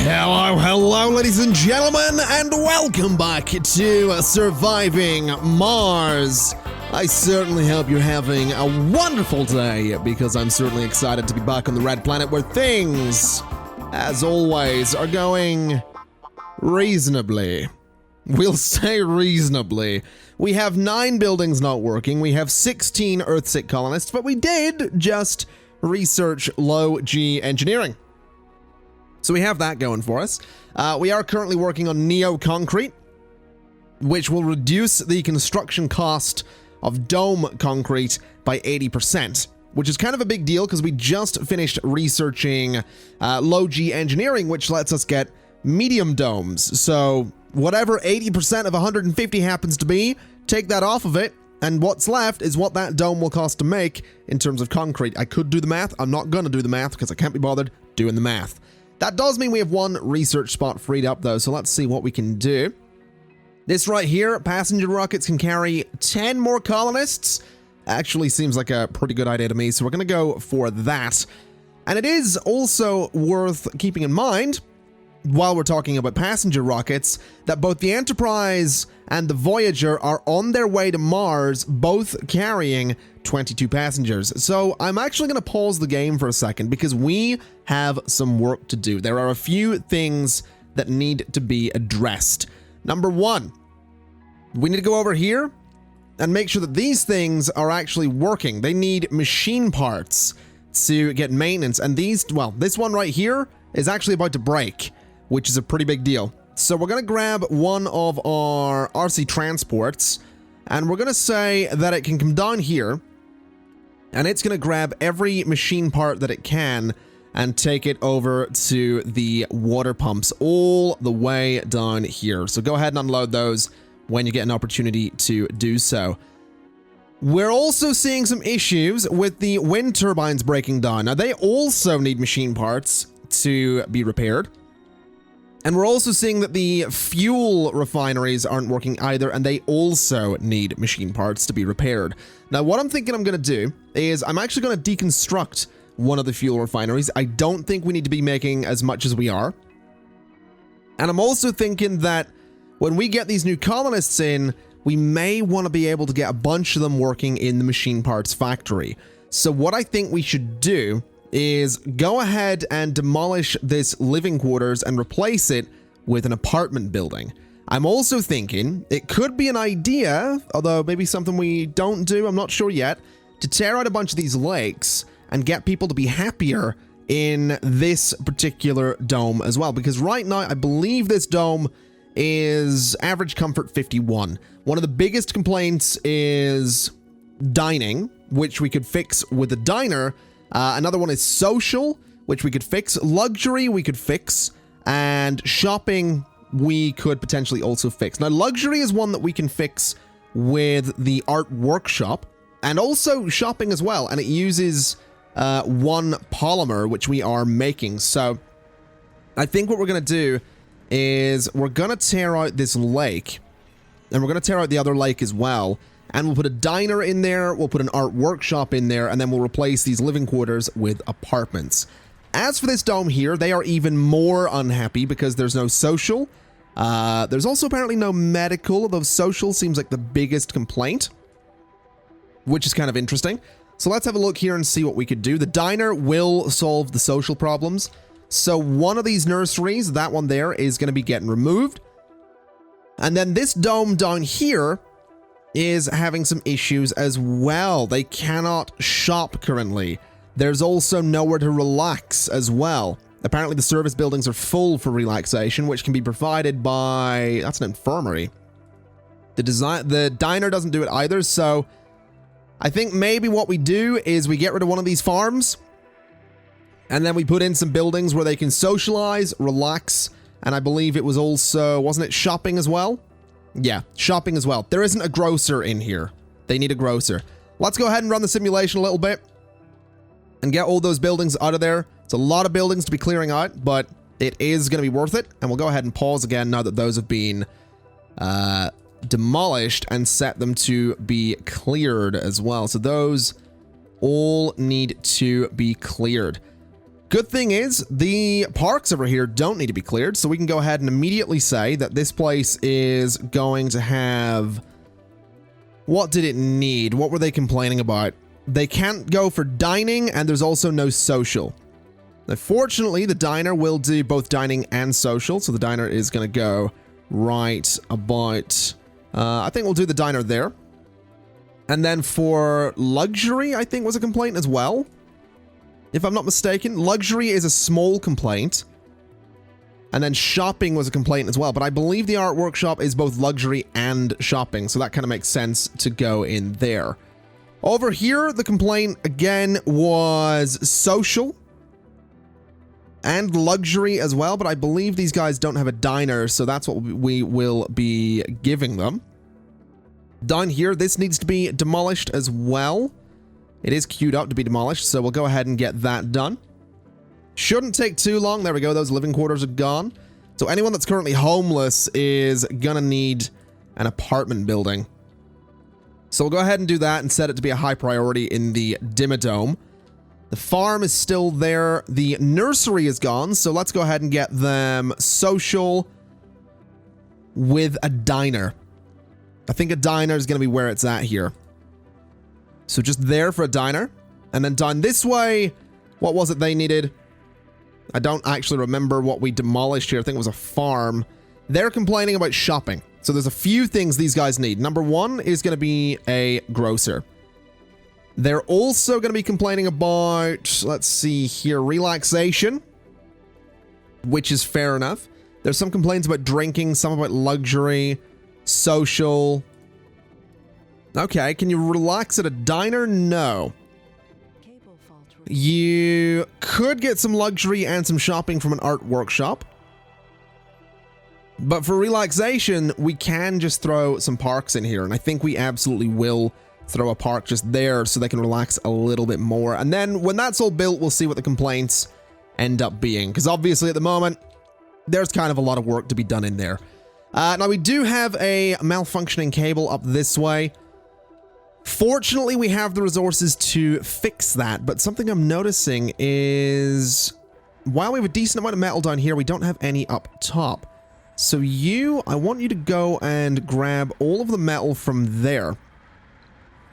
Hello, ladies and gentlemen, and welcome back to Surviving Mars. I certainly hope you're having a wonderful day, because I'm certainly excited to be back on the red planet where things, as always, are going reasonably. We'll say reasonably. We have 9 buildings not working, we have 16 Earthsick colonists, but we did just research low-G engineering. So we have that going for us. We are currently working on neo-concrete, which will reduce the construction cost of dome concrete by 80%, which is kind of a big deal because we just finished researching low-G engineering, which lets us get medium domes. So whatever 80% of 150 happens to be, take that off of it, and what's left is what that dome will cost to make in terms of concrete. I could do the math. I'm not going to do the math because I can't be bothered doing the math. That does mean we have 1 research spot freed up, though, so let's see what we can do. This right here, passenger rockets can carry 10 more colonists. Actually seems like a pretty good idea to me, so we're going to go for that. And it is also worth keeping in mind, while we're talking about passenger rockets, that both the Enterprise and the Voyager are on their way to Mars, both carrying 22 passengers. So I'm actually going to pause the game for a second because we have some work to do. There are a few things that need to be addressed. Number 1, we need to go over here and make sure that these things are actually working. They need machine parts to get maintenance, and these, well, this one right here is actually about to break, which is a pretty big deal. So we're going to grab one of our RC transports, and we're going to say that it can come down here, and it's going to grab every machine part that it can and take it over to the water pumps all the way down here. So go ahead and unload those when you get an opportunity to do so. We're also seeing some issues with the wind turbines breaking down. Now, they also need machine parts to be repaired. And we're also seeing that the fuel refineries aren't working either, and they also need machine parts to be repaired. Now, what I'm thinking I'm going to do is I'm actually going to deconstruct one of the fuel refineries. I don't think we need to be making as much as we are. And I'm also thinking that when we get these new colonists in, we may want to be able to get a bunch of them working in the machine parts factory. So what I think we should do is go ahead and demolish this living quarters and replace it with an apartment building. I'm also thinking it could be an idea, although maybe something we don't do, I'm not sure yet, to tear out a bunch of these lakes and get people to be happier in this particular dome as well. Because right now, I believe this dome is average comfort 51. One of the biggest complaints is dining, which we could fix with a diner. Another one is social, which we could fix. Luxury, we could fix. And shopping, we could potentially also fix. Now, luxury is one that we can fix with the art workshop, and also shopping as well. And it uses 1 polymer, which we are making. So I think what we're going to do is we're going to tear out this lake, and we're going to tear out the other lake as well. And we'll put a diner in there, we'll put an art workshop in there, and then we'll replace these living quarters with apartments. As for this dome here, they are even more unhappy because there's no social. There's also apparently no medical, although social seems like the biggest complaint, which is kind of interesting. So let's have a look here and see what we could do. The diner will solve the social problems. So one of these nurseries, that one there, is going to be getting removed. And then this dome down here is having some issues as well. They cannot shop currently. There's also nowhere to relax as well. Apparently the service buildings are full for relaxation, which can be provided by... that's an infirmary. The diner doesn't do it either, so I think maybe what we do is we get rid of one of these farms, and then we put in some buildings where they can socialize, relax, and I believe it was also... wasn't it shopping as well? Yeah, shopping as well. There isn't a grocer in here. They need a grocer. Let's go ahead and run the simulation a little bit and get all those buildings out of there. It's a lot of buildings to be clearing out, but it is going to be worth it. And we'll go ahead and pause again now that those have been demolished and set them to be cleared as well. So those all need to be cleared. Good thing is, the parks over here don't need to be cleared, so we can go ahead and immediately say that this place is going to have... What did it need? What were they complaining about? They can't go for dining, and there's also no social. Now, fortunately, the diner will do both dining and social, so the diner is going to go right about... I think we'll do the diner there. And then for luxury, I think was a complaint as well. If I'm not mistaken, luxury is a small complaint. And then shopping was a complaint as well. But I believe the art workshop is both luxury and shopping. So that kind of makes sense to go in there. Over here, the complaint again was social and luxury as well. But I believe these guys don't have a diner. So that's what we will be giving them. Down here, this needs to be demolished as well. It is queued up to be demolished, so we'll go ahead and get that done. Shouldn't take too long. There we go. Those living quarters are gone. So anyone that's currently homeless is gonna need an apartment building. So we'll go ahead and do that and set it to be a high priority in the Dimmadome. The farm is still there. The nursery is gone, so let's go ahead and get them social with a diner. I think a diner is gonna be where it's at here. So just there for a diner. And then down this way, what was it they needed? I don't actually remember what we demolished here. I think it was a farm. They're complaining about shopping. So there's a few things these guys need. Number one is going to be a grocer. They're also going to be complaining about, let's see here, relaxation, which is fair enough. There's some complaints about drinking, some about luxury, social. Okay, can you relax at a diner? No. You could get some luxury and some shopping from an art workshop. But for relaxation, we can just throw some parks in here. And I think we absolutely will throw a park just there so they can relax a little bit more. And then when that's all built, we'll see what the complaints end up being. Because obviously at the moment, there's kind of a lot of work to be done in there. Now we do have a malfunctioning cable up this way. Fortunately, we have the resources to fix that, but something I'm noticing is while we have a decent amount of metal down here, we don't have any up top. So I want you to go and grab all of the metal from there.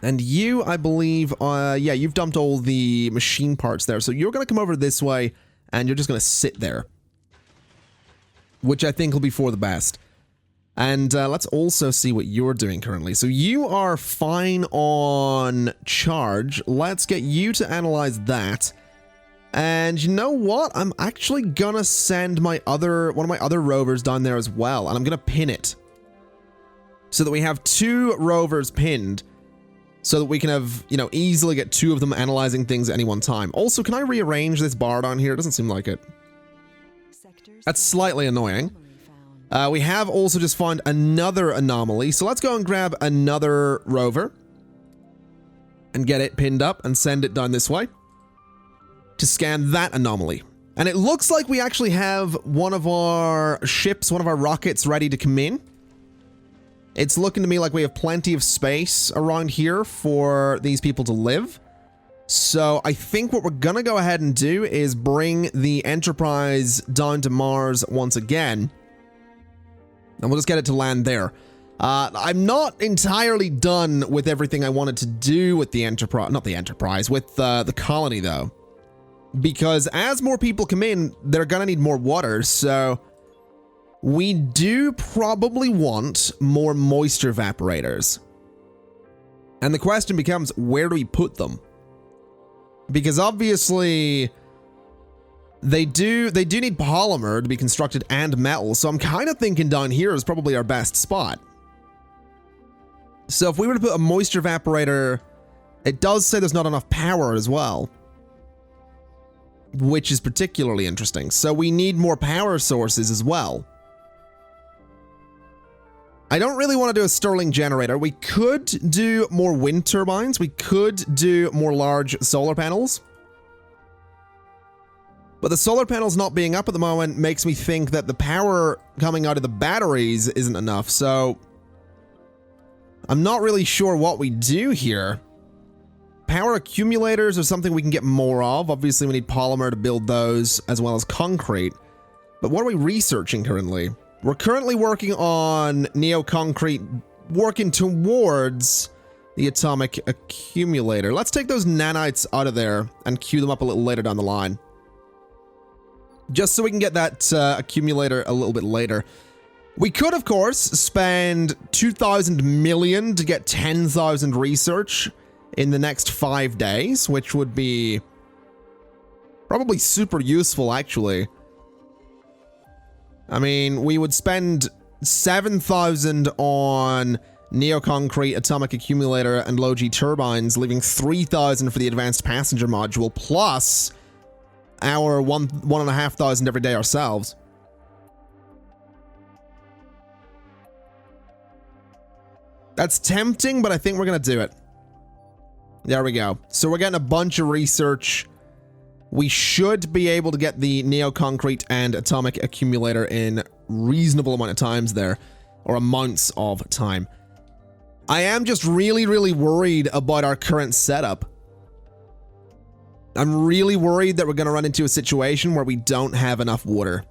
And you, I believe, yeah, you've dumped all the machine parts there. So you're going to come over this way and you're just going to sit there, which I think will be for the best. And let's also see what you're doing currently. So you are fine on charge. Let's get you to analyze that. And you know what? I'm actually gonna send one of my other rovers down there as well. And I'm gonna pin it. So that we have 2 rovers pinned. So that we can have, easily get 2 of them analyzing things at any one time. Also, can I rearrange this bar down here? It doesn't seem like it. That's slightly annoying. We have also just found another anomaly, so let's go and grab another rover and get it pinned up and send it down this way to scan that anomaly. And it looks like we actually have one of our ships, one of our rockets ready to come in. It's looking to me like we have plenty of space around here for these people to live. So I think what we're going to go ahead and do is bring the Enterprise down to Mars once again. And we'll just get it to land there. I'm not entirely done with everything I wanted to do with the Enterprise, with the colony though. Because as more people come in, they're gonna need more water, so we do probably want more moisture evaporators. And the question becomes, where do we put them? Because obviously They do need polymer to be constructed and metal, so I'm kind of thinking down here is probably our best spot. So if we were to put a moisture evaporator, it does say there's not enough power as well, which is particularly interesting. So we need more power sources as well. I don't really want to do a Stirling generator. We could do more wind turbines. We could do more large solar panels. But the solar panels not being up at the moment makes me think that the power coming out of the batteries isn't enough, so I'm not really sure what we do here. Power accumulators are something we can get more of. Obviously, we need polymer to build those, as well as concrete. But what are we researching currently? We're currently working on neo-concrete, working towards the atomic accumulator. Let's take those nanites out of there and queue them up a little later down the line. Just so we can get that accumulator a little bit later. We could, of course, spend 2,000 million to get 10,000 research in the next 5 days, which would be probably super useful, actually. I mean, we would spend 7,000 on neo-concrete, atomic accumulator, and low-G turbines, leaving 3,000 for the advanced passenger module, plus our 1,500 every day ourselves. That's tempting, but I think we're going to do it. There we go. So we're getting a bunch of research. We should be able to get the neo-concrete and atomic accumulator in reasonable amount of times there, or amounts of time. I am just really, really worried about our current setup. I'm really worried that we're going to run into a situation where we don't have enough water.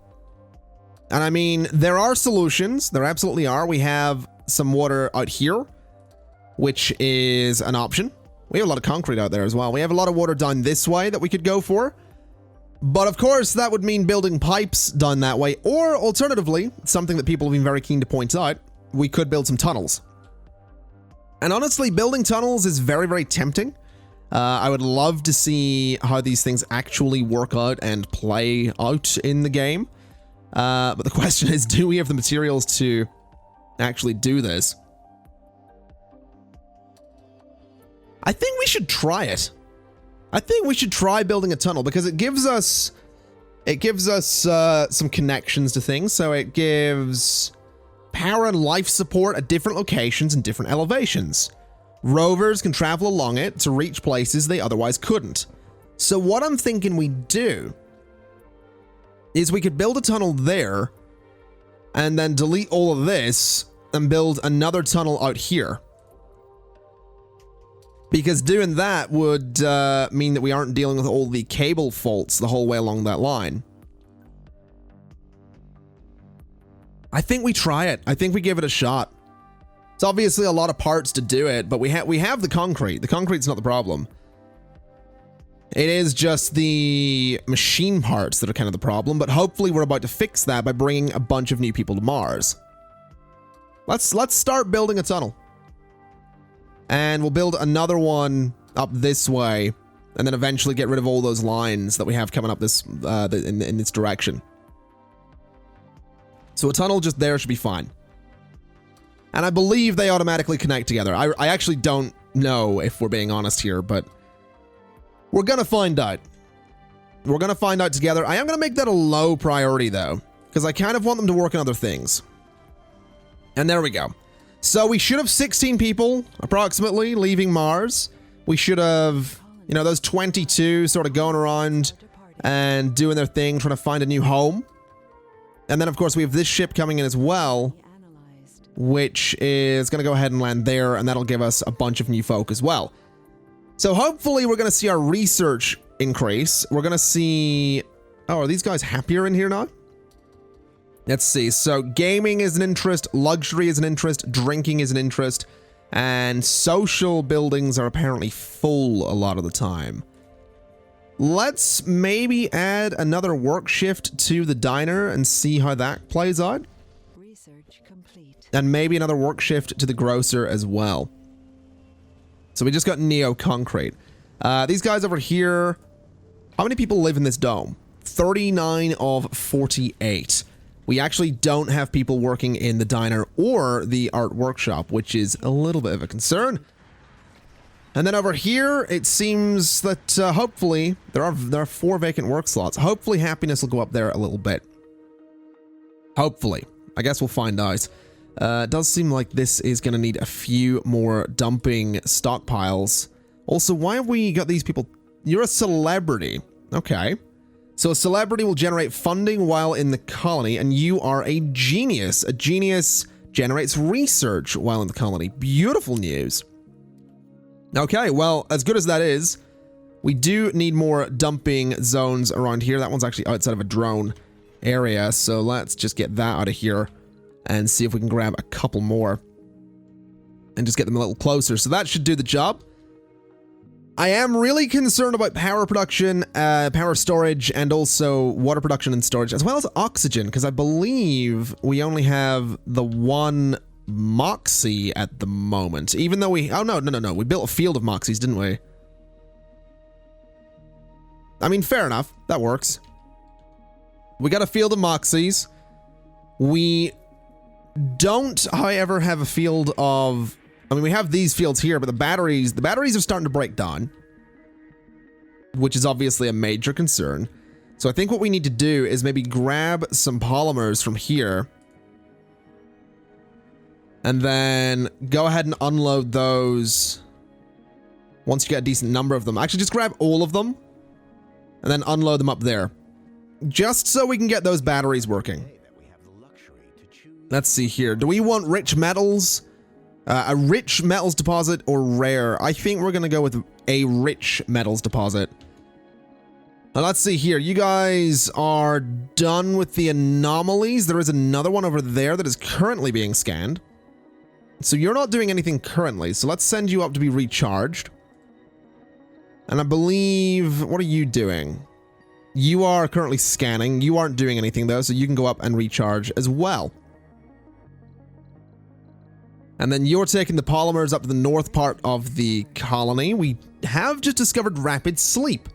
And I mean, there are solutions. There absolutely are. We have some water out here, which is an option. We have a lot of concrete out there as well. We have a lot of water down this way that we could go for. But of course, that would mean building pipes down that way. Or alternatively, something that people have been very keen to point out, we could build some tunnels. And honestly, building tunnels is very, very tempting. I would love to see how these things actually work out and play out in the game. But the question is, do we have the materials to actually do this? I think we should try it. I think we should try building a tunnel because it gives us some connections to things. So it gives power and life support at different locations and different elevations. Rovers can travel along it to reach places they otherwise couldn't. So what I'm thinking we do is we could build a tunnel there and then delete all of this and build another tunnel out here. Because doing that would mean that we aren't dealing with all the cable faults the whole way along that line. I think we try it. I think we give it a shot. It's obviously a lot of parts to do it, but we have the concrete. The concrete's not the problem. It is just the machine parts that are kind of the problem, but hopefully we're about to fix that by bringing a bunch of new people to Mars. Let's start building a tunnel. And we'll build another one up this way, and then eventually get rid of all those lines that we have coming up this in this direction. So a tunnel just there should be fine. And I believe they automatically connect together. I actually don't know if we're being honest here, but we're gonna find out. We're gonna find out together. I am gonna make that a low priority though, because I kind of want them to work on other things. And there we go. So we should have 16 people, approximately, leaving Mars. We should have, you know, those 22 sort of going around and doing their thing, trying to find a new home. And then, of course, we have this ship coming in as well, which is going to go ahead and land there, and that'll give us a bunch of new folk as well. So hopefully we're going to see our research increase. We're going to see... Oh, are these guys happier in here now? Let's see. So gaming is an interest, luxury is an interest, drinking is an interest, and social buildings are apparently full a lot of the time. Let's maybe add another work shift to the diner and see how that plays out. Research complete. And maybe another work shift to the grocer as well. So we just got neo-concrete. These guys over here, how many people live in this dome? 39 of 48. We actually don't have people working in the diner or the art workshop, which is a little bit of a concern. And then over here, it seems that hopefully there are 4 vacant work slots. Hopefully happiness will go up there a little bit. Hopefully. I guess we'll find out. It does seem like this is going to need a few more dumping stockpiles. Also, why have we got these people? You're a celebrity. Okay. So a celebrity will generate funding while in the colony, and you are a genius. A genius generates research while in the colony. Beautiful news. Okay, well, as good as that is, we do need more dumping zones around here. That one's actually outside of a drone area, so let's just get that out of here and see if we can grab a couple more and just get them a little closer. So that should do the job. I am really concerned about power production, power storage, and also water production and storage, as well as oxygen, because I believe we only have the one Moxie at the moment, even though we... Oh, no. We built a field of Moxies, didn't we? I mean, fair enough. That works. We got a field of Moxies. We don't, however, have a field of... I mean, we have these fields here, but the batteries are starting to break down, which is obviously a major concern. So I think what we need to do is maybe grab some polymers from here and then go ahead and unload those once you get a decent number of them. Actually, just grab all of them and then unload them up there, just so we can get those batteries working. Let's see here. Do we want rich metals? A rich metals deposit or rare? I think we're going to go with a rich metals deposit. Now let's see here. You guys are done with the anomalies. There is another one over there that is currently being scanned. So you're not doing anything currently. So let's send you up to be recharged. And I believe... What are you doing? You are currently scanning. You aren't doing anything though, so you can go up and recharge as well. And then you're taking the polymers up to the north part of the colony. We have just discovered rapid sleep.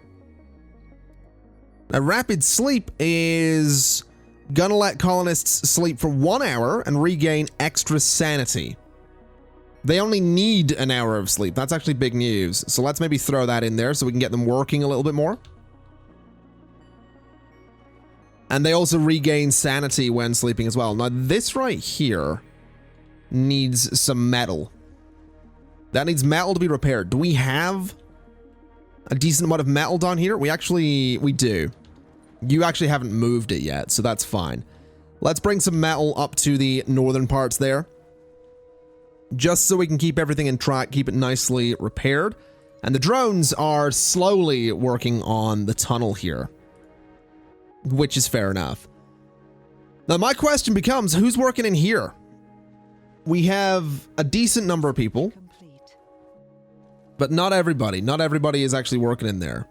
Now, rapid sleep is gonna let colonists sleep for 1 hour and regain extra sanity. They only need an hour of sleep. That's actually big news. So let's maybe throw that in there so we can get them working a little bit more. And they also regain sanity when sleeping as well. Now, this right here needs some metal. That needs metal to be repaired. Do we have a decent amount of metal down here? We do. You actually haven't moved it yet, so that's fine. Let's bring some metal up to the northern parts there, just so we can keep everything in track, keep it nicely repaired. And the drones are slowly working on the tunnel here, which is fair enough. Now, my question becomes, who's working in here? We have a decent number of people, but not everybody. Not everybody is actually working in there.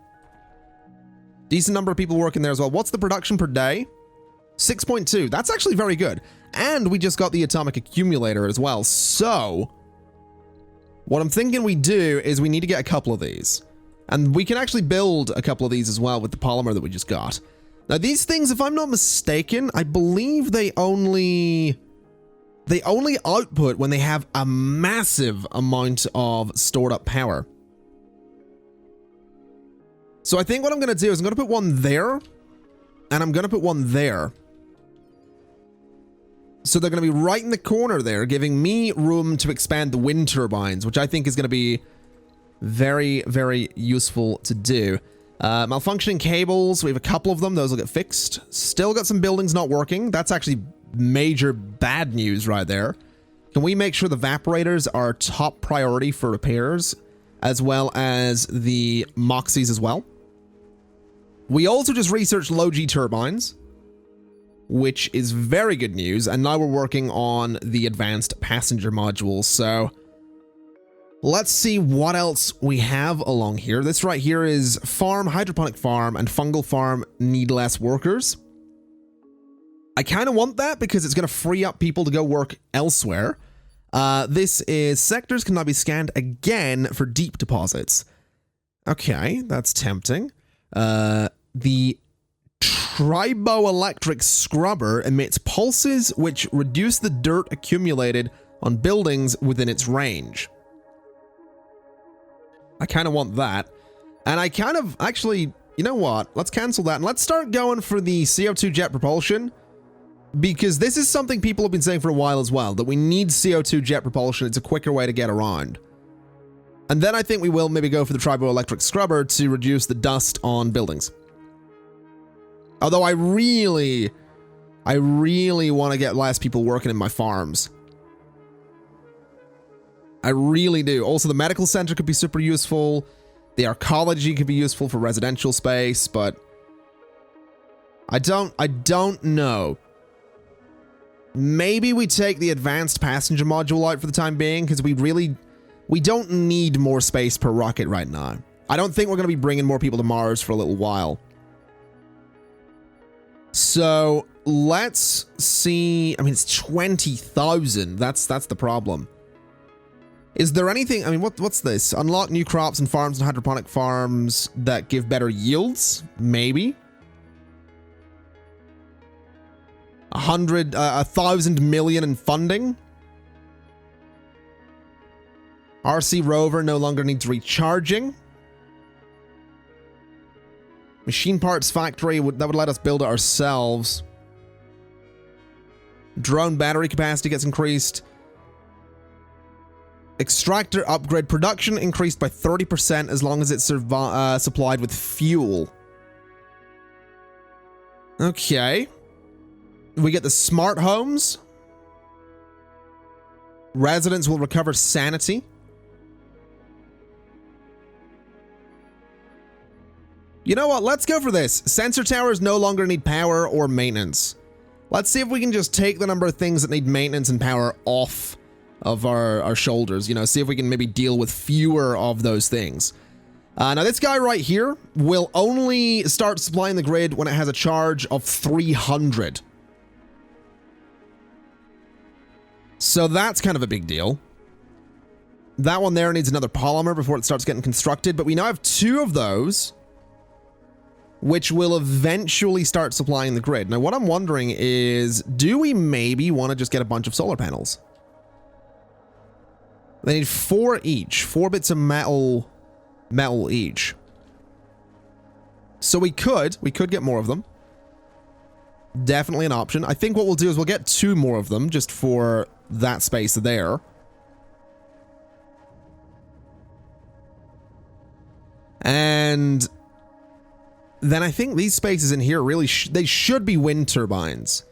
Decent number of people working there as well. What's the production per day? 6.2. That's actually very good. And we just got the atomic accumulator as well. So what I'm thinking we do is we need to get a couple of these. And we can actually build a couple of these as well with the polymer that we just got. Now, these things, if I'm not mistaken, I believe they only output when they have a massive amount of stored up power. So I think what I'm going to do is I'm going to put one there, and I'm going to put one there. So they're going to be right in the corner there, giving me room to expand the wind turbines, which I think is going to be very, very useful to do. Malfunctioning cables, we have a couple of them. Those will get fixed. Still got some buildings not working. That's actually major bad news right there. Can we make sure the evaporators are top priority for repairs, as well as the Moxies as well? We also just researched low-G turbines, which is very good news, and now we're working on the advanced passenger modules. So let's see what else we have along here. This right here is farm, hydroponic farm, and fungal farm need less workers. I kind of want that because it's going to free up people to go work elsewhere. This is sectors cannot be scanned again for deep deposits. Okay, that's tempting. The triboelectric scrubber emits pulses which reduce the dirt accumulated on buildings within its range. I kind of want that. And I kind of, actually, you know what? Let's cancel that and let's start going for the CO2 jet propulsion, because this is something people have been saying for a while as well, that we need CO2 jet propulsion. It's a quicker way to get around. And then I think we will maybe go for the triboelectric scrubber to reduce the dust on buildings. Although I really want to get less people working in my farms. I really do. Also, the medical center could be super useful. The arcology could be useful for residential space, but I don't know. Maybe we take the advanced passenger module out for the time being, because we don't need more space per rocket right now. I don't think we're going to be bringing more people to Mars for a little while. So let's see. I mean, it's 20,000. That's the problem. Is there anything? I mean, what's this? Unlock new crops and farms and hydroponic farms that give better yields? Maybe. 1,000 million in funding. RC rover no longer needs recharging. Machine parts factory that would let us build it ourselves. Drone battery capacity gets increased. Extractor upgrade production increased by 30% as long as it's supplied with fuel. Okay. We get the smart homes. Residents will recover sanity. You know what? Let's go for this. Sensor towers no longer need power or maintenance. Let's see if we can just take the number of things that need maintenance and power off of our shoulders. You know, see if we can maybe deal with fewer of those things. Now, this guy right here will only start supplying the grid when it has a charge of 300. So that's kind of a big deal. That one there needs another polymer before it starts getting constructed, but we now have 2 of those, which will eventually start supplying the grid. Now, what I'm wondering is, do we maybe want to just get a bunch of solar panels? They need 4 each, 4 bits of metal each. So we could get more of them. Definitely an option. I think what we'll do is we'll get 2 more of them just for that space there. And then I think these spaces in here really they should be wind turbines.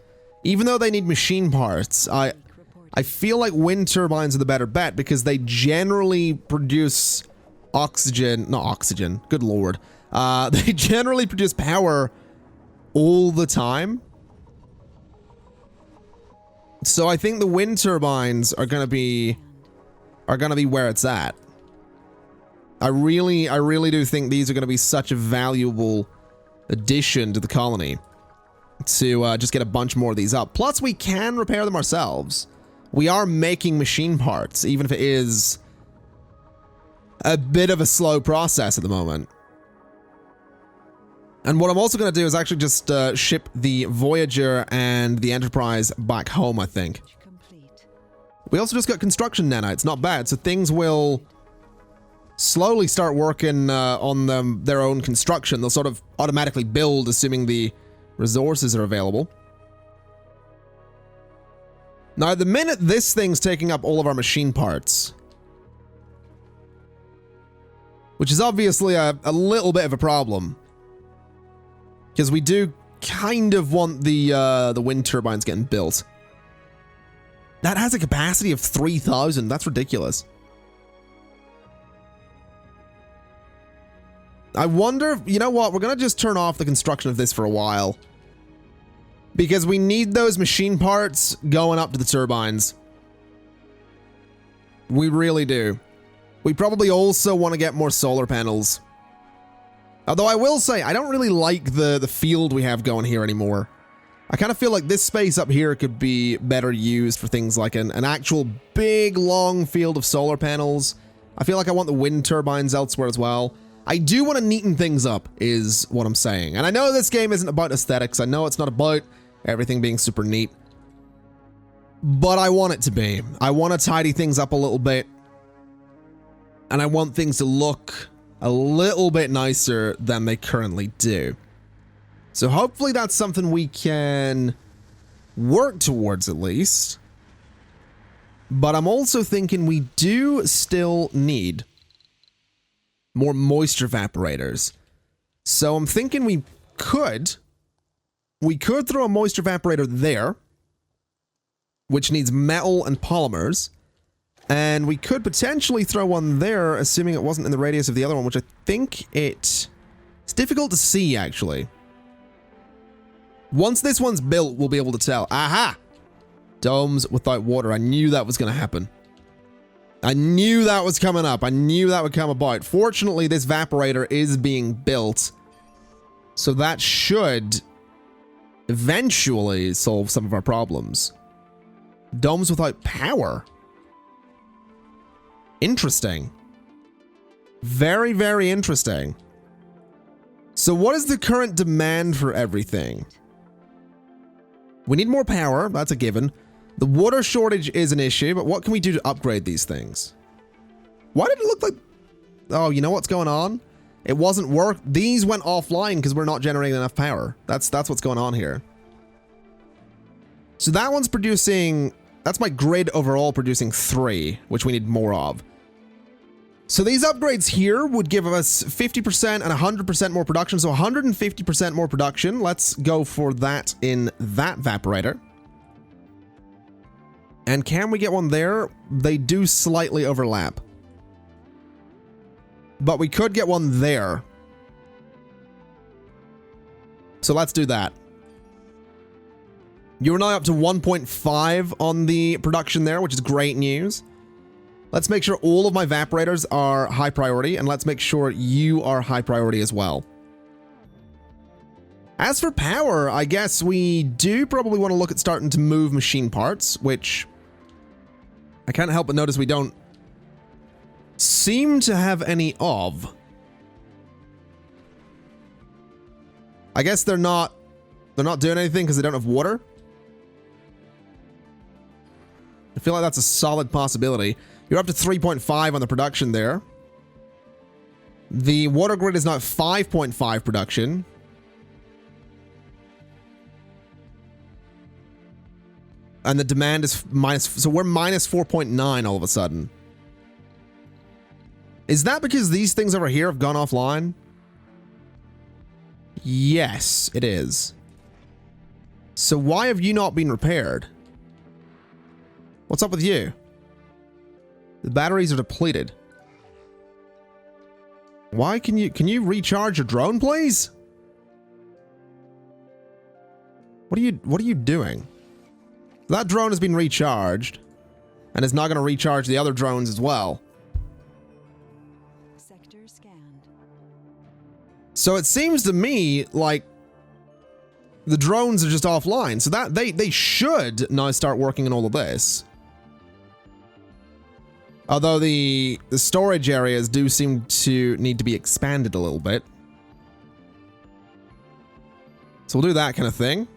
Even though they need machine parts, I feel like wind turbines are the better bet because they generally produce not oxygen, good lord. They generally produce power all the time. So I think the wind turbines are gonna be where it's at. I really do think these are gonna be such a valuable addition to the colony to just get a bunch more of these up. Plus, we can repair them ourselves. We are making machine parts, even if it is a bit of a slow process at the moment. And what I'm also going to do is actually just ship the Voyager and the Enterprise back home, I think. We also just got construction nanites, not bad. So things will slowly start working on their own construction. They'll sort of automatically build, assuming the resources are available. Now, the minute this thing's taking up all of our machine parts, which is obviously a little bit of a problem, because we do kind of want the wind turbines getting built. That has a capacity of 3,000. That's ridiculous. I wonder, you know what? We're going to just turn off the construction of this for a while. Because we need those machine parts going up to the turbines. We really do. We probably also want to get more solar panels. Although I will say, I don't really like the field we have going here anymore. I kind of feel like this space up here could be better used for things like an actual big, long field of solar panels. I feel like I want the wind turbines elsewhere as well. I do want to neaten things up, is what I'm saying. And I know this game isn't about aesthetics. I know it's not about everything being super neat. But I want it to be. I want to tidy things up a little bit. And I want things to look a little bit nicer than they currently do. So hopefully that's something we can work towards at least. But I'm also thinking we do still need more moisture evaporators. So I'm thinking we could throw a moisture evaporator there, which needs metal and polymers. And we could potentially throw one there, assuming it wasn't in the radius of the other one, which I think it's difficult to see, actually. Once this one's built, we'll be able to tell. Aha! Domes without water. I knew that was going to happen. I knew that was coming up. I knew that would come about. Fortunately, this evaporator is being built, so that should eventually solve some of our problems. Domes without power. Interesting. Very, very interesting. So what is the current demand for everything? We need more power. That's a given. The water shortage is an issue, but what can we do to upgrade these things? Why did it look like... Oh, you know what's going on? It wasn't work. These went offline because we're not generating enough power. That's what's going on here. So that one's producing... That's my grid overall producing 3, which we need more of. So these upgrades here would give us 50% and 100% more production. So 150% more production. Let's go for that in that evaporator. And can we get one there? They do slightly overlap. But we could get one there. So let's do that. You're now up to 1.5 on the production there, which is great news. Let's make sure all of my evaporators are high priority, and let's make sure you are high priority as well. As for power, I guess we do probably want to look at starting to move machine parts, which I can't help but notice we don't seem to have any of. I guess they're not doing anything because they don't have water. I feel like that's a solid possibility. You're up to 3.5 on the production there. The water grid is now 5.5 production. And the demand is minus, so we're minus 4.9 all of a sudden. Is that because these things over here have gone offline? Yes, it is. So why have you not been repaired? What's up with you? The batteries are depleted. Why can you recharge your drone, please? What are you doing? That drone has been recharged and is now going to recharge the other drones as well. Sector scanned. So it seems to me like the drones are just offline. So that they should now start working on all of this. Although the storage areas do seem to need to be expanded a little bit. So we'll do that kind of thing.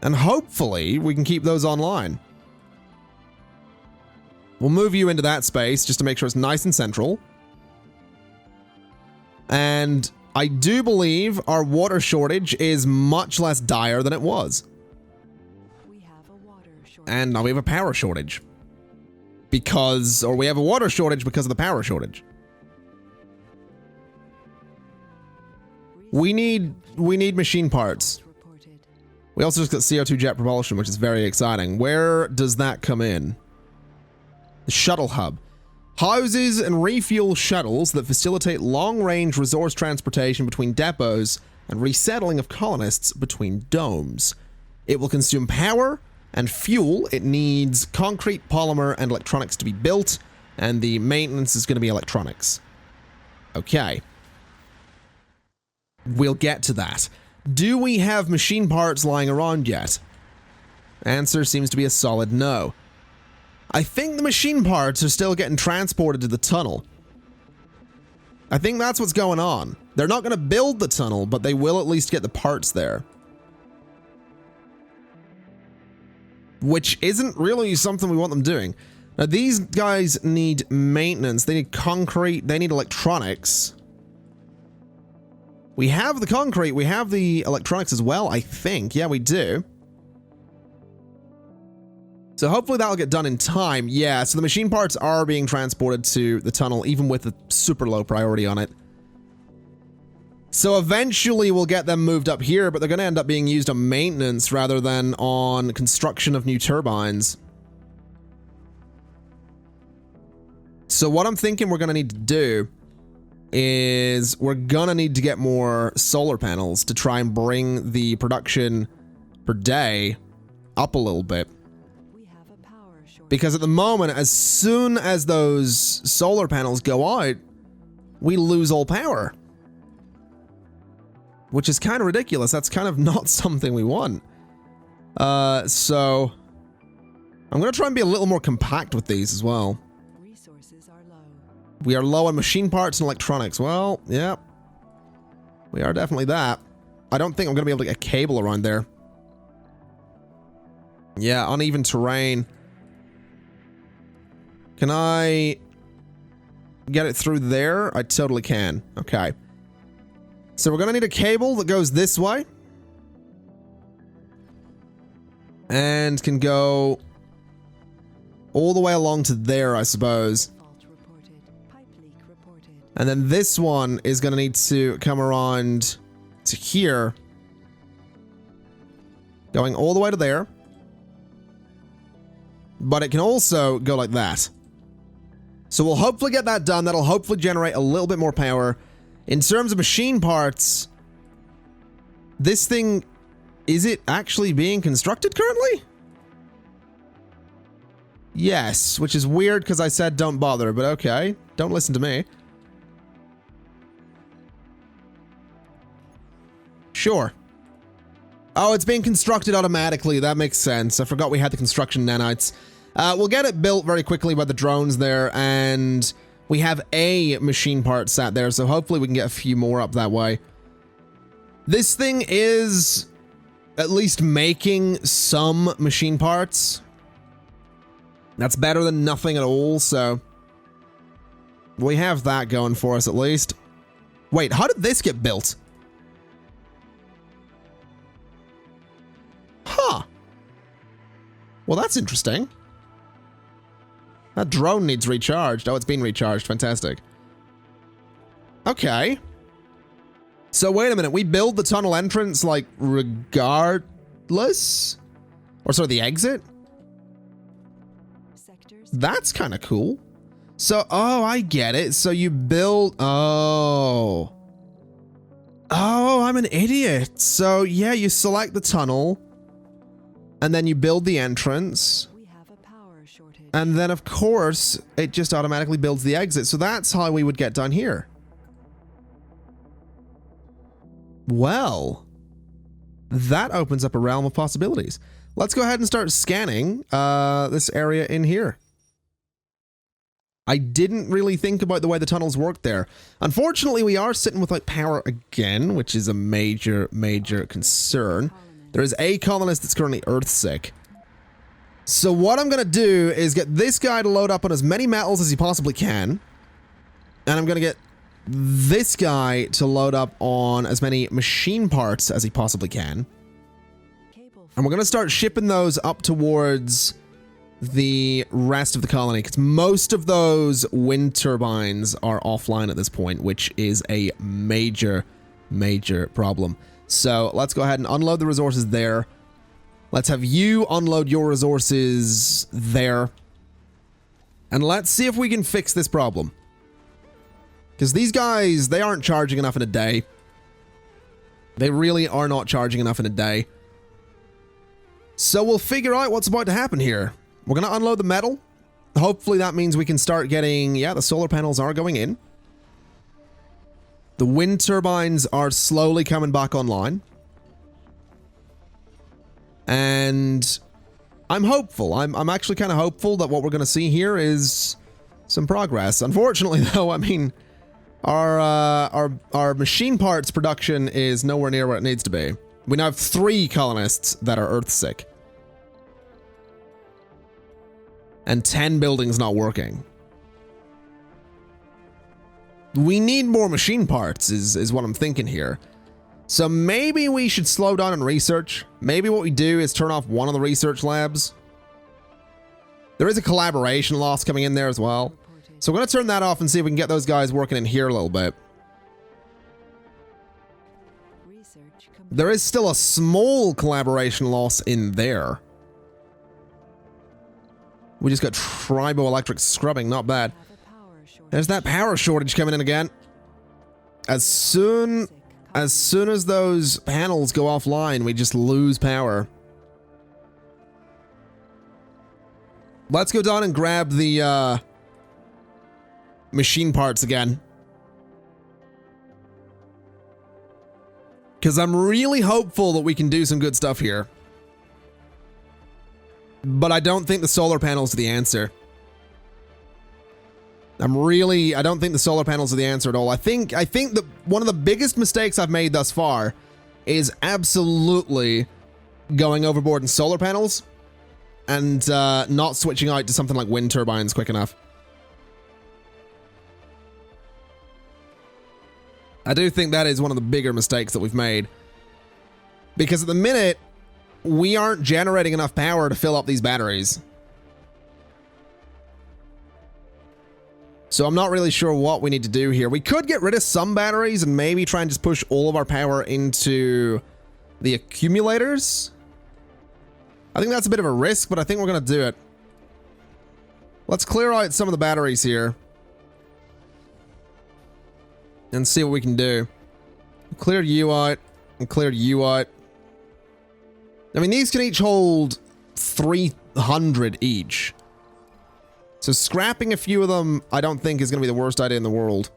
And hopefully we can keep those online. We'll move you into that space just to make sure it's nice and central. And I do believe our water shortage is much less dire than it was. And now we have a power shortage. Or we have a water shortage because of the power shortage. We need machine parts. We also just got CO2 jet propulsion, which is very exciting. Where does that come in? The shuttle hub. Houses and refuel shuttles that facilitate long-range resource transportation between depots and resettling of colonists between domes. It will consume power and fuel. It needs concrete, polymer, and electronics to be built, and the maintenance is going to be electronics. Okay. We'll get to that. Do we have machine parts lying around yet? Answer seems to be a solid no. I think the machine parts are still getting transported to the tunnel. I think that's what's going on. They're not going to build the tunnel, but they will at least get the parts there. Which isn't really something we want them doing. Now, these guys need maintenance. They need concrete. They need electronics. We have the concrete. We have the electronics as well, I think. Yeah, we do. So hopefully that'll get done in time. Yeah, so the machine parts are being transported to the tunnel, even with a super low priority on it. So eventually we'll get them moved up here, but they're going to end up being used on maintenance rather than on construction of new turbines. So what I'm thinking we're going to need to do is we're going to need to get more solar panels to try and bring the production per day up a little bit. We have a power shortage. Because at the moment, as soon as those solar panels go out, we lose all power. Which is kind of ridiculous. That's kind of not something we want. So I'm going to try and be a little more compact with these as well. Resources are low. We are low on machine parts and electronics. Well, yeah. We are definitely that. I don't think I'm going to be able to get cable around there. Yeah, uneven terrain. Can I get it through there? I totally can. Okay. So we're going to need a cable that goes this way. And can go all the way along to there, I suppose. Fault reported. Pipe leak reported. And then this one is going to need to come around to here. Going all the way to there. But it can also go like that. So we'll hopefully get that done. That'll hopefully generate a little bit more power. In terms of machine parts, this thing, is it actually being constructed currently? Yes, which is weird because I said don't bother, but okay. Don't listen to me. Sure. Oh, it's being constructed automatically. That makes sense. I forgot we had the construction nanites. We'll get it built very quickly by the drones there, and we have a machine part sat there, so hopefully we can get a few more up that way. This thing is at least making some machine parts. That's better than nothing at all, so we have that going for us at least. Wait, how did this get built? Huh. Well, that's interesting. That drone needs recharged. Oh, it's been recharged. Fantastic. Okay. So wait a minute. We build the tunnel entrance, like, regardless? Or sorry, the exit? Sectors. That's kind of cool. So, oh, I get it. So you build... Oh. Oh, I'm an idiot. So, yeah, you select the tunnel. And then you build the entrance. We have a power shortage. And then, of course, it just automatically builds the exit. So that's how we would get down here. Well, that opens up a realm of possibilities. Let's go ahead and start scanning this area in here. I didn't really think about the way the tunnels worked there. Unfortunately, we are sitting without power again, which is a major, major concern. There is a colonist that's currently Earthsick. So what I'm going to do is get this guy to load up on as many metals as he possibly can. And I'm going to get this guy to load up on as many machine parts as he possibly can. And we're going to start shipping those up towards the rest of the colony, because most of those wind turbines are offline at this point, which is a major, major problem. So let's go ahead and unload the resources there. Let's have you unload your resources there. And let's see if we can fix this problem. Because these guys, they aren't charging enough in a day. They really are not charging enough in a day. So we'll figure out what's about to happen here. We're going to unload the metal. Hopefully that means we can start getting... Yeah, the solar panels are going in. The wind turbines are slowly coming back online. And I'm hopeful. I'm actually kind of hopeful that what we're going to see here is some progress. Unfortunately, though, I mean, our machine parts production is nowhere near where it needs to be. We now have 3 colonists that are Earthsick. And 10 buildings not working. We need more machine parts is what I'm thinking here. So maybe we should slow down on research. Maybe what we do is turn off one of the research labs. There is a collaboration loss coming in there as well. So we're going to turn that off and see if we can get those guys working in here a little bit. There is still a small collaboration loss in there. We just got triboelectric scrubbing, not bad. Have a power shortage. There's that power shortage coming in again. As soon as those panels go offline, we just lose power. Let's go down and grab the machine parts again. Because I'm really hopeful that we can do some good stuff here. But I don't think the solar panels are the answer. I don't think the solar panels are the answer at all. I think that one of the biggest mistakes I've made thus far is absolutely going overboard in solar panels and not switching out to something like wind turbines quick enough. I do think that is one of the bigger mistakes that we've made. Because at the minute, we aren't generating enough power to fill up these batteries. So I'm not really sure what we need to do here. We could get rid of some batteries and maybe try and just push all of our power into the accumulators. I think that's a bit of a risk, but I think we're going to do it. Let's clear out some of the batteries here and see what we can do. Cleared you out and cleared you out. I mean, these can each hold 300 each. So scrapping a few of them, I don't think is going to be the worst idea in the world.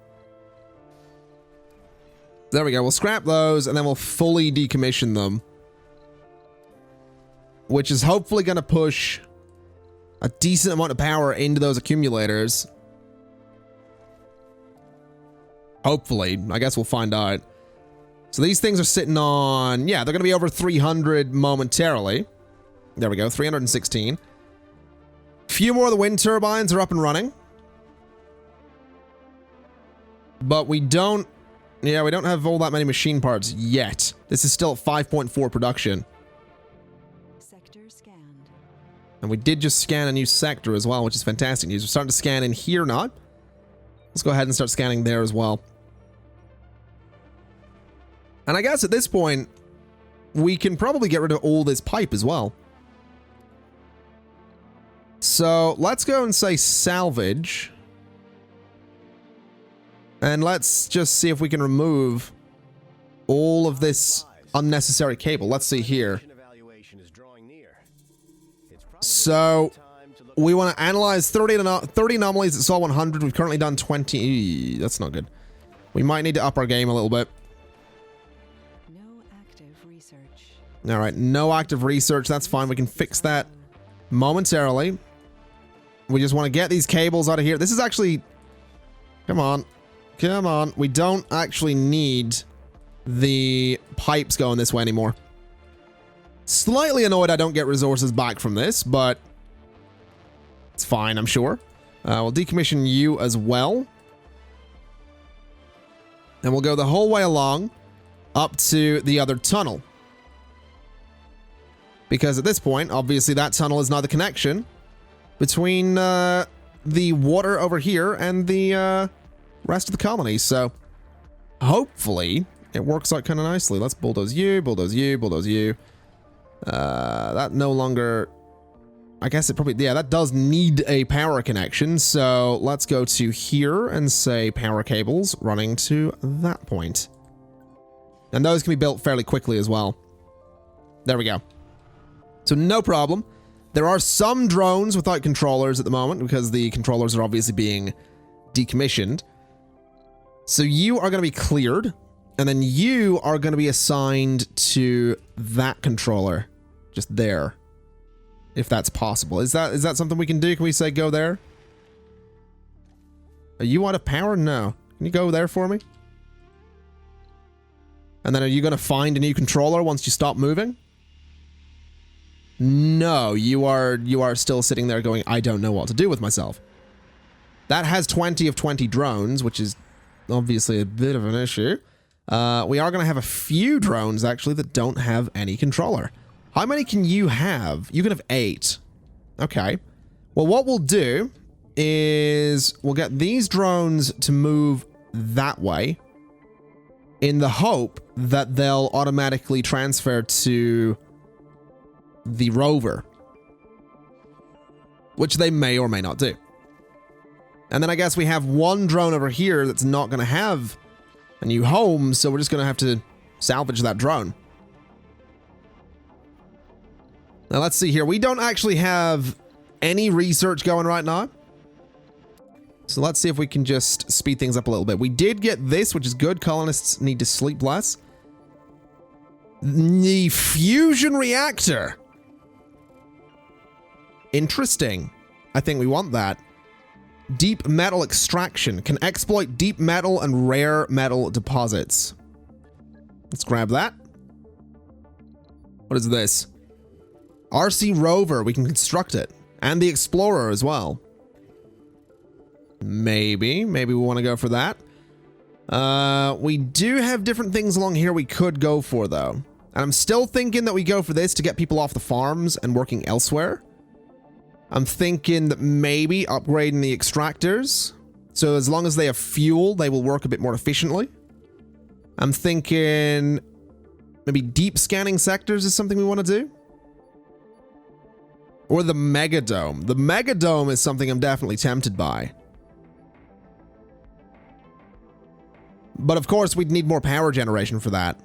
There we go. We'll scrap those and then we'll fully decommission them. Which is hopefully going to push a decent amount of power into those accumulators. Hopefully. I guess we'll find out. So these things are sitting on... Yeah, they're going to be over 300 momentarily. There we go. 316. Few more of the wind turbines are up and running. But we don't... Yeah, we don't have all that many machine parts yet. This is still at 5.4 production. Sector scanned. And we did just scan a new sector as well, which is fantastic news. We're starting to scan in here now. Let's go ahead and start scanning there as well. And I guess at this point, we can probably get rid of all this pipe as well. So let's go and say salvage. And let's just see if we can remove all of this unnecessary cable. Let's see here. So we want to analyze 30 anomalies at Sol 100. We've currently done 20. That's not good. We might need to up our game a little bit. No active research. All right, no active research. That's fine. We can fix that momentarily. We just want to get these cables out of here. This is actually... Come on. Come on. We don't actually need the pipes going this way anymore. Slightly annoyed I don't get resources back from this, but it's fine, I'm sure. We'll decommission you as well. And we'll go the whole way along up to the other tunnel. Because at this point, obviously that tunnel is now the connection between the water over here and the rest of the colony. So hopefully it works out kind of nicely. Let's bulldoze you, bulldoze you, bulldoze you. That no longer... I guess it probably... Yeah, that does need a power connection. So let's go to here and say power cables running to that point. And those can be built fairly quickly as well. There we go. So no problem. There are some drones without controllers at the moment because the controllers are obviously being decommissioned. So you are going to be cleared. And then you are going to be assigned to that controller. Just there. If that's possible. Is that something we can do? Can we say go there? Are you out of power? No. Can you go there for me? And then are you going to find a new controller once you stop moving? No, you are still sitting there going, I don't know what to do with myself. That has 20 of 20 drones, which is obviously a bit of an issue. We are going to have a few drones, actually, that don't have any controller. How many can you have? You can have 8. Okay. Well, what we'll do is we'll get these drones to move that way. in the hope that they'll automatically transfer to the rover, which they may or may not do. And then I guess we have one drone over here that's not going to have a new home, so we're just going to have to salvage that drone. Now let's see here. We don't actually have any research going right now. So let's see if we can just speed things up a little bit. We did get this, which is good. Colonists need to sleep less. The fusion reactor. Interesting. I think we want that. Deep metal extraction. Can exploit deep metal and rare metal deposits. Let's grab that. What is this? RC rover. We can construct it. And the explorer as well. Maybe we want to go for that. We do have different things along here we could go for, though. And I'm still thinking that we go for this to get people off the farms and working elsewhere. I'm thinking that maybe upgrading the extractors. So as long as they have fuel, they will work a bit more efficiently. I'm thinking maybe deep scanning sectors is something we want to do. Or the Megadome. The Megadome is something I'm definitely tempted by. But of course, we'd need more power generation for that.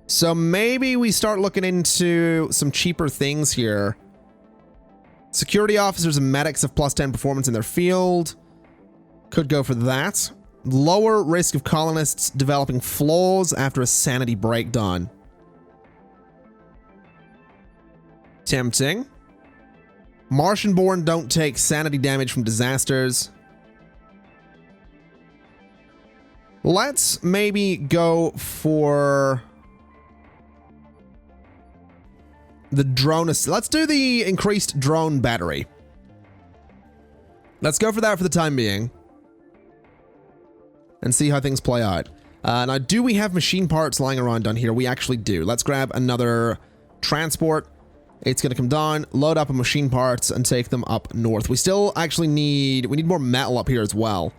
So maybe we start looking into some cheaper things here. Security officers and medics have +10 performance in their field. Could go for that. Lower risk of colonists developing flaws after a sanity breakdown. Tempting. Martian-born don't take sanity damage from disasters. Let's maybe go for the drone. Let's do the increased drone battery. Let's go for that for the time being. And see how things play out. Now, do we have machine parts lying around down here? We actually do. Let's grab another transport. It's going to come down, load up on machine parts, and take them up north. We still actually need more metal up here as well.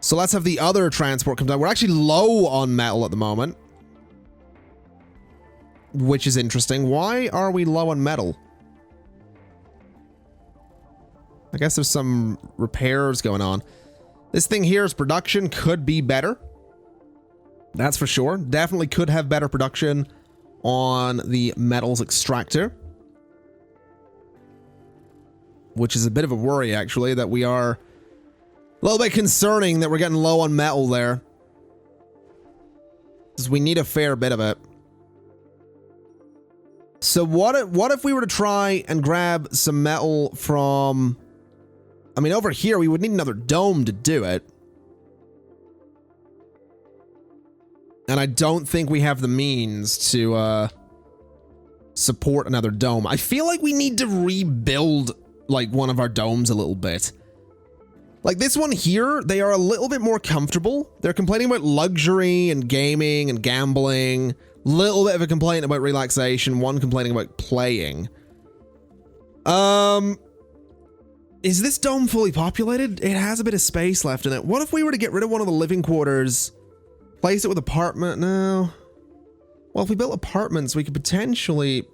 So let's have the other transport come down. We're actually low on metal at the moment, which is interesting. Why are we low on metal? I guess there's some repairs going on. This thing here's production could be better. That's for sure. Definitely could have better production on the metals extractor, which is a bit of a worry, actually, that we are a little bit concerning that we're getting low on metal there, because we need a fair bit of it. So what if we were to try and grab some metal from, I mean, over here we would need another dome to do it. And I don't think we have the means to support another dome. I feel like we need to rebuild like one of our domes a little bit. Like this one here, they are a little bit more comfortable. They're complaining about luxury and gaming and gambling. Little bit of a complaint about relaxation. One complaining about playing. Is this dome fully populated? It has a bit of space left in it. What if we were to get rid of one of the living quarters? Place it with apartment? No. Well, if we built apartments, we could potentially...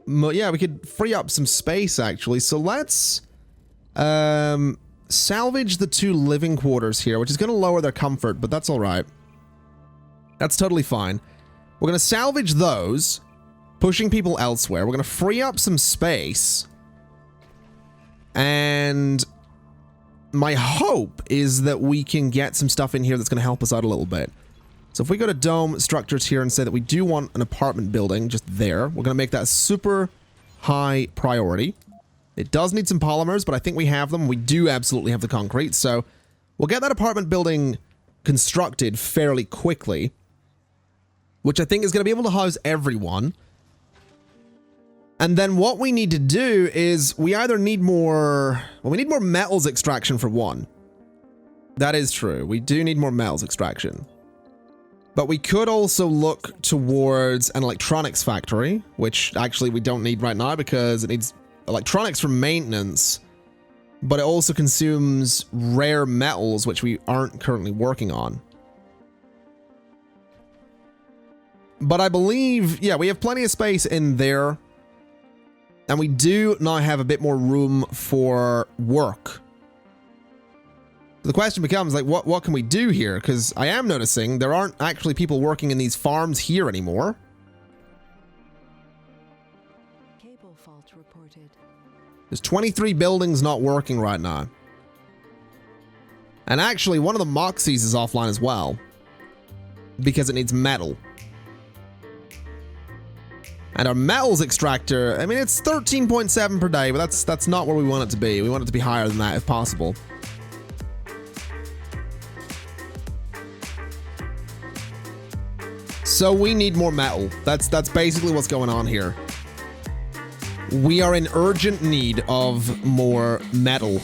yeah, we could free up some space, actually. So let's salvage the 2 living quarters here, which is going to lower their comfort, but that's all right. That's totally fine. We're going to salvage those, pushing people elsewhere. We're going to free up some space. And my hope is that we can get some stuff in here that's going to help us out a little bit. So if we go to dome structures here and say that we do want an apartment building just there, we're going to make that a super high priority. It does need some polymers, but I think we have them. We do absolutely have the concrete, so we'll get that apartment building constructed fairly quickly, which I think is going to be able to house everyone. And then what we need to do is we either need more... Well, we need more metals extraction for one. That is true. We do need more metals extraction. But we could also look towards an electronics factory, which actually we don't need right now because it needs electronics for maintenance. but it also consumes rare metals, which we aren't currently working on. But I believe, yeah, we have plenty of space in there. And we do now have a bit more room for work. The question becomes, like, what can we do here? Because I am noticing there aren't actually people working in these farms here anymore. Cable fault reported. There's 23 buildings not working right now. And actually, one of the Moxies is offline as well. Because it needs metal. And our metals extractor, I mean, it's 13.7 per day, but that's not where we want it to be. We want it to be higher than that if possible. So we need more metal. That's basically what's going on here. We are in urgent need of more metal.